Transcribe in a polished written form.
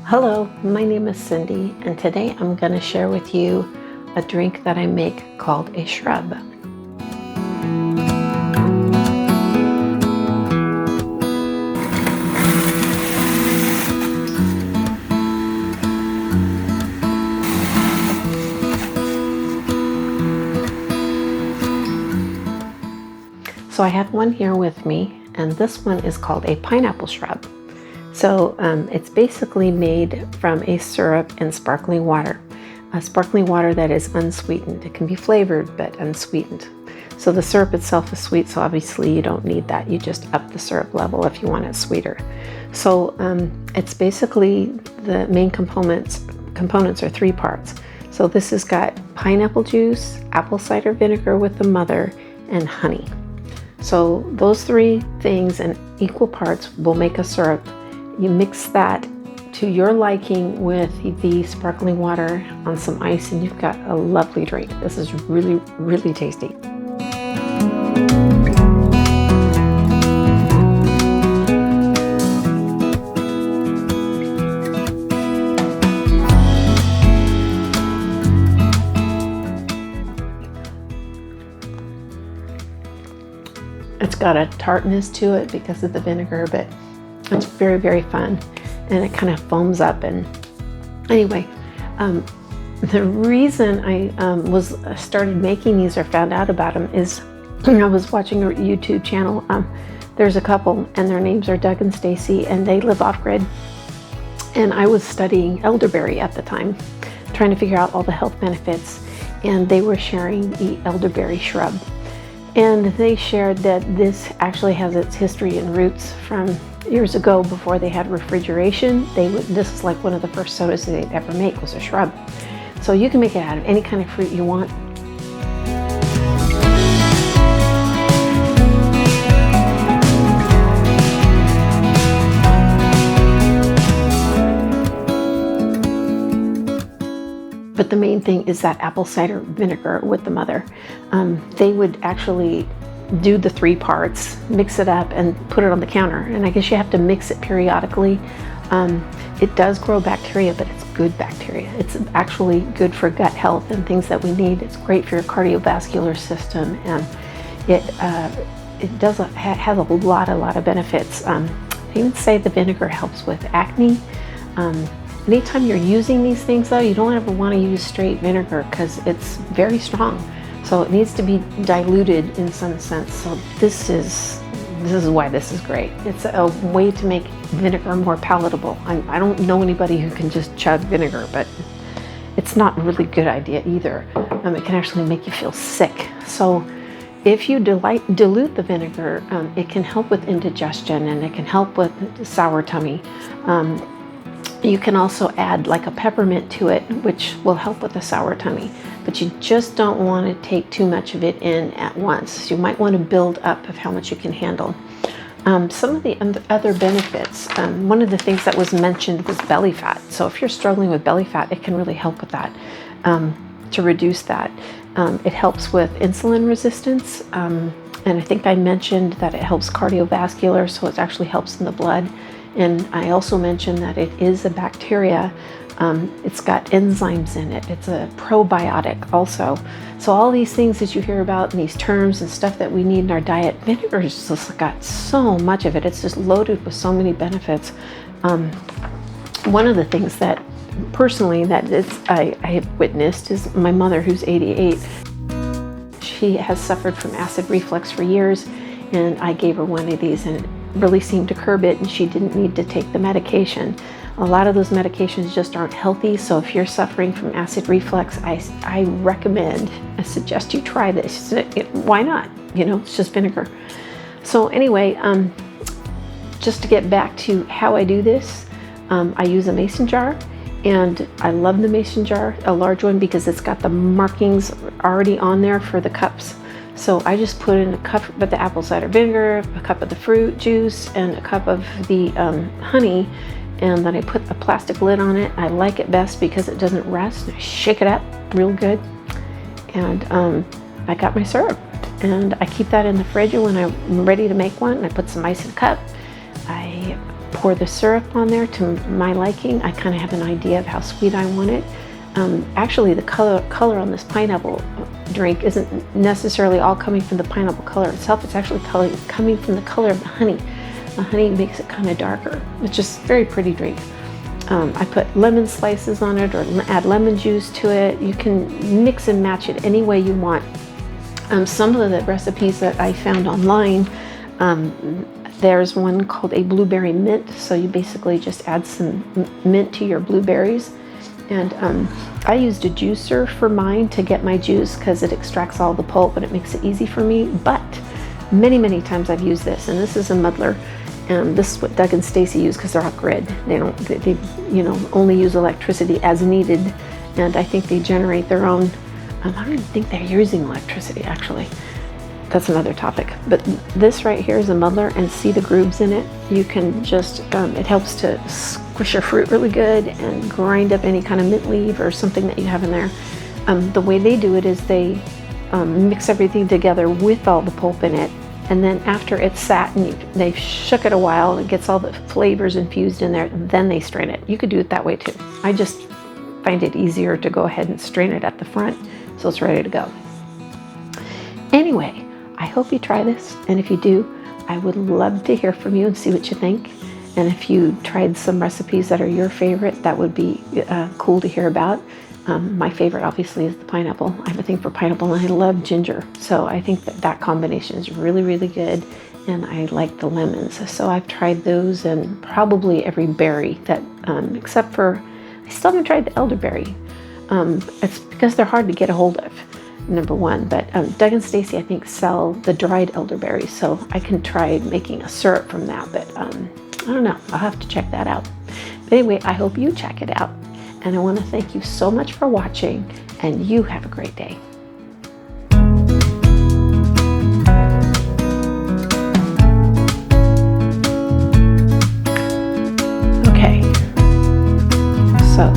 Hello, my name is Cindy, and today I'm going to share with you a drink that I make called a shrub. So I have one here with me, and this one is called a pineapple shrub. So it's basically made from a syrup and sparkling water. Sparkling water that is unsweetened. It can be flavored, but unsweetened. So the syrup itself is sweet, so obviously you don't need that. You just up the syrup level if you want it sweeter. So it's basically the main components are three parts. So this has got pineapple juice, apple cider vinegar with the mother, and honey. So those three things in equal parts will make a syrup. You mix that to your liking with the sparkling water on some ice, and you've got a lovely drink. This is really, really tasty. It's got a tartness to it because of the vinegar, but it's very, very fun, and it kind of foams up. And anyway, the reason I started making these or found out about them is I was watching a YouTube channel. There's a couple, and their names are Doug and Stacy, and they live off-grid. And I was studying elderberry at the time, trying to figure out all the health benefits, and they were sharing the elderberry shrub. And they shared that this actually has its history and roots from years ago before they had refrigeration. This is like one of the first sodas they'd ever make was a shrub. So you can make it out of any kind of fruit you want. But the main thing is that apple cider vinegar with the mother. They would actually do the three parts, mix it up, and put it on the counter. And I guess you have to mix it periodically. It does grow bacteria, but it's good bacteria. It's actually good for gut health and things that we need. It's great for your cardiovascular system, and it has a lot of benefits. They even say the vinegar helps with acne. Anytime you're using these things, though, you don't ever want to use straight vinegar because it's very strong. So it needs to be diluted in some sense. So this is why this is great. It's a way to make vinegar more palatable. I don't know anybody who can just chug vinegar, but it's not a really good idea either. It can actually make you feel sick. So if you dilute the vinegar, it can help with indigestion, and it can help with sour tummy. You can also add like a peppermint to it, which will help with the sour tummy, but you just don't want to take too much of it in at once. You might want to build up of how much you can handle. Some of the other benefits, one of the things that was mentioned was belly fat. So if you're struggling with belly fat, it can really help with that, to reduce that. It helps with insulin resistance, and I think I mentioned that it helps cardiovascular, so it actually helps in the blood. And I also mentioned that it is a bacteria. It's got enzymes in it. It's a probiotic also. So all these things that you hear about in these terms and stuff that we need in our diet, vinegar has just got so much of it. It's just loaded with so many benefits. One of the things that personally I have witnessed is my mother, who's 88. She has suffered from acid reflux for years, and I gave her one of these, and it really seemed to curb it, and she didn't need to take the medication. A lot of those medications just aren't healthy, so if you're suffering from acid reflux, I suggest you try this. Why not? It's just vinegar. So anyway, just to get back to how I do this, I use a mason jar, and I love the mason jar, a large one, because it's got the markings already on there for the cups. So I just put in a cup of the apple cider vinegar, a cup of the fruit juice, and a cup of the honey, and then I put a plastic lid on it. I like it best because it doesn't rust. I shake it up real good, and I got my syrup. And I keep that in the fridge, and when I'm ready to make one, I put some ice in a cup. I pour the syrup on there to my liking. I kind of have an idea of how sweet I want it. Actually, the color on this pineapple drink isn't necessarily all coming from the pineapple color itself. It's actually coming from the color of the honey. The honey makes it kind of darker. It's just a very pretty drink. I put lemon slices on it or add lemon juice to it. You can mix and match it any way you want. Some of the recipes that I found online, there's one called a blueberry mint. So you basically just add some mint to your blueberries. And I used a juicer for mine to get my juice because it extracts all the pulp and it makes it easy for me. But many times I've used this, and this is a muddler. And this is what Doug and Stacy use because they're off grid. They only use electricity as needed. And I think they generate their own. I don't even think they're using electricity actually. That's another topic. But this right here is a muddler, and see the grooves in it? You can just, it helps to squish your fruit really good and grind up any kind of mint leaf or something that you have in there. The way they do it is they mix everything together with all the pulp in it. And then after it's sat and they've shook it a while, it gets all the flavors infused in there, then they strain it. You could do it that way too. I just find it easier to go ahead and strain it at the front so it's ready to go. Anyway, I hope you try this, and if you do, I would love to hear from you and see what you think. And if you tried some recipes that are your favorite, that would be cool to hear about. My favorite obviously is the pineapple. I have a thing for pineapple, and I love ginger. So I think that combination is really good, and I like the lemons. So I've tried those and probably every berry that, except for, I still haven't tried the elderberry. It's because they're hard to get a hold of, number one. But Doug and Stacy, I think, sell the dried elderberries, so I can try making a syrup from that. But I don't know. I'll have to check that out. But anyway, I hope you check it out. And I want to thank you so much for watching, and you have a great day. Okay, so